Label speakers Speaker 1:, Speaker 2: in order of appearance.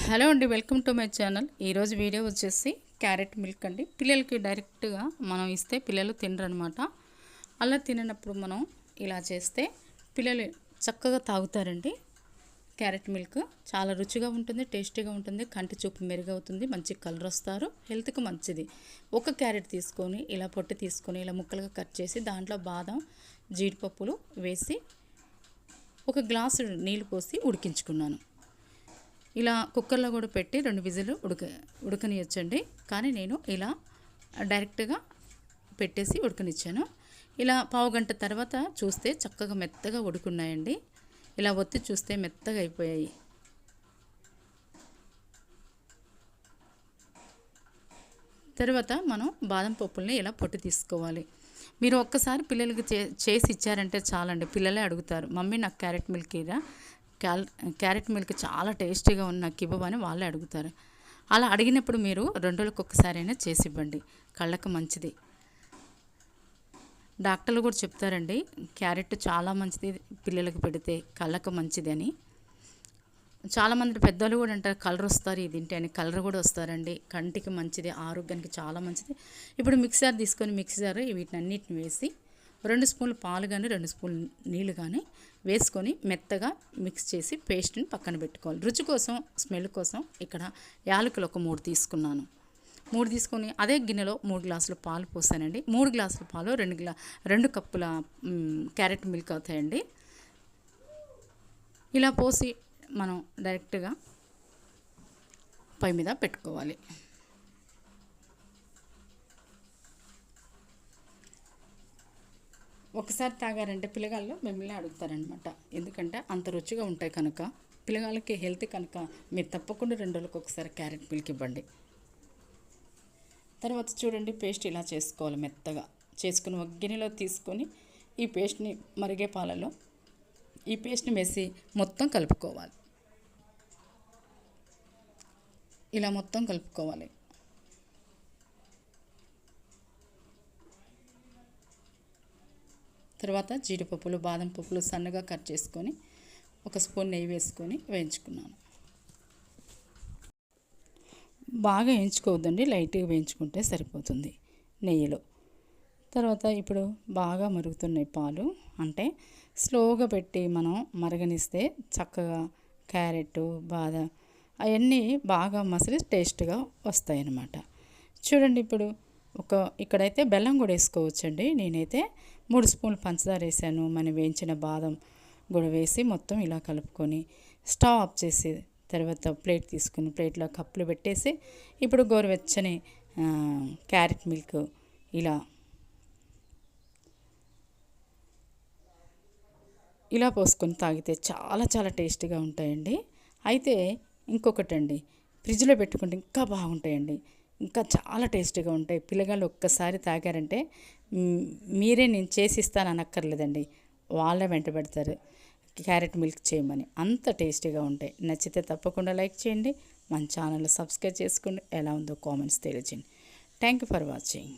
Speaker 1: Hello అండి, welcome to my channel. ఈరోజు video వచ్చేసి క్యారెట్ మిల్క్ అండి. పిల్లలకి డైరెక్ట్గా మనం ఇస్తే పిల్లలు తినరనమాట. అలా తిననప్పుడు మనం ఇలా చేస్తే పిల్లలు చక్కగా తాగుతారండి. క్యారెట్ మిల్క్ చాలా రుచిగా ఉంటుంది, టేస్టీగా ఉంటుంది, కంటి చూపు మెరుగవుతుంది, మంచి కలర్ వస్తారు, హెల్త్కి మంచిది. ఒక క్యారెట్ తీసుకొని ఇలా పొట్టు తీసుకొని ఇలా ముక్కలుగా కట్ చేసి దాంట్లో బాదం జీడిపప్పులు వేసి ఒక గ్లాసు నీళ్ళు పోసి ఉడికించుకున్నాను. ఇలా కుక్కర్లో కూడా పెట్టి 2 విజిల్ ఉడకనియచ్చండి. కానీ నేను ఇలా డైరెక్ట్గా పెట్టేసి ఉడకనిచ్చాను. ఇలా పావు గంట తర్వాత చూస్తే చక్కగా మెత్తగా ఉడుకున్నాయండి. ఇలా ఒత్తి చూస్తే మెత్తగా అయిపోయాయి. తర్వాత మనం బాదం పప్పుల్ని ఇలా పొట్టు తీసుకోవాలి. మీరు ఒక్కసారి పిల్లలకి చేసి ఇచ్చారంటే చాలండి, పిల్లలే అడుగుతారు, మమ్మీ నాకు క్యారెట్ మిల్క్ ఇరా, క్యారెట్ మిల్క్ చాలా టేస్టీగా ఉన్న నాకు ఇవ్వమని వాళ్ళే అడుగుతారు. అలా అడిగినప్పుడు మీరు 2 రోజులకు ఒక్కసారైనా చేసి ఇవ్వండి, కళ్ళకు మంచిది. డాక్టర్లు కూడా చెప్తారండి, క్యారెట్ చాలా మంచిది పిల్లలకు పెడితే కళ్ళకు మంచిది అని. చాలామంది పెద్దలు కూడా అంటారు కలర్ వస్తారు ఇది తింటే అని. కలర్ కూడా వస్తారండి, కంటికి మంచిది, ఆరోగ్యానికి చాలా మంచిది. ఇప్పుడు మిక్సర్ తీసుకొని వీటినన్నిటిని వేసి 2 స్పూన్లు పాలు కానీ 2 స్పూన్లు నీళ్ళు కానీ వేసుకొని మెత్తగా మిక్స్ చేసి పేస్ట్ని పక్కన పెట్టుకోవాలి. రుచి కోసం, స్మెల్ కోసం ఇక్కడ యాలకులు ఒక 3 తీసుకున్నాను. 3 తీసుకొని అదే గిన్నెలో 3 గ్లాసుల పాలు పోసానండి. 3 గ్లాసుల పాలు 2 కప్పుల క్యారెట్ మిల్క్ అవుతాయండి. ఇలా పోసి మనం డైరెక్ట్గా పొయ్యి మీద పెట్టుకోవాలి. ఒకసారి తాగారంటే పిల్లగాళ్ళు మిమ్మల్ని అడుగుతారనమాట. ఎందుకంటే అంత రుచిగా ఉంటాయి కనుక. పిల్లగాళ్ళకి హెల్త్ కనుక మీరు తప్పకుండా 2 రోజులకు ఒకసారి క్యారెట్ మిల్క్ ఇవ్వండి. తర్వాత చూడండి, పేస్ట్ ఇలా చేసుకోవాలి. మెత్తగా చేసుకుని ఒక గిన్నెలో తీసుకొని ఈ పేస్ట్ని మరిగే పాలలో ఈ పేస్ట్ని వేసి మొత్తం కలుపుకోవాలి. ఇలా మొత్తం కలుపుకోవాలి. తర్వాత జీడిపప్పులు, బాదం పప్పులు సన్నగా కట్ చేసుకొని 1 స్పూన్ నెయ్యి వేసుకొని వేయించుకున్నాను. బాగా వేయించుకోవద్దండి, లైట్గా వేయించుకుంటే సరిపోతుంది నెయ్యిలో. తర్వాత ఇప్పుడు బాగా మరుగుతున్నాయి పాలు, అంటే స్లోగా పెట్టి మనం మరగనిస్తే చక్కగా క్యారెట్, బాదం అవన్నీ బాగా మసిలి టేస్ట్గా వస్తాయి అన్నమాట. చూడండి, ఇప్పుడు ఇక్కడైతే బెల్లం కూడా వేసుకోవచ్చండి. నేనైతే 3 స్పూన్లు పంచదార వేసాను. మనం వేయించిన బాదం కూడా వేసి మొత్తం ఇలా కలుపుకొని స్టవ్ ఆఫ్ చేసి తర్వాత ప్లేట్ తీసుకుని ప్లేట్లో కప్పులు పెట్టేసి ఇప్పుడు గోరువెచ్చని క్యారెట్ మిల్క్ ఇలా పోసుకొని తాగితే చాలా చాలా టేస్టీగా ఉంటాయండి. అయితే ఇంకొకటండి, ఫ్రిడ్జ్లో పెట్టుకుంటే ఇంకా బాగుంటాయండి, ఇంకా చాలా టేస్టీగా ఉంటాయి. పిల్లగాళ్ళు ఒక్కసారి తాగారంటే మీరే నేను చేసిస్తాను అనక్కర్లేదండి, వాళ్ళే వెంట పెడతారు క్యారెట్ మిల్క్ చేయమని. అంత టేస్టీగా ఉంటాయి. నచ్చితే తప్పకుండా లైక్ చేయండి, మన ఛానల్ సబ్స్క్రైబ్ చేసుకోండి, ఎలా ఉందో కామెంట్స్ తెలియజేయండి. Thank you for watching.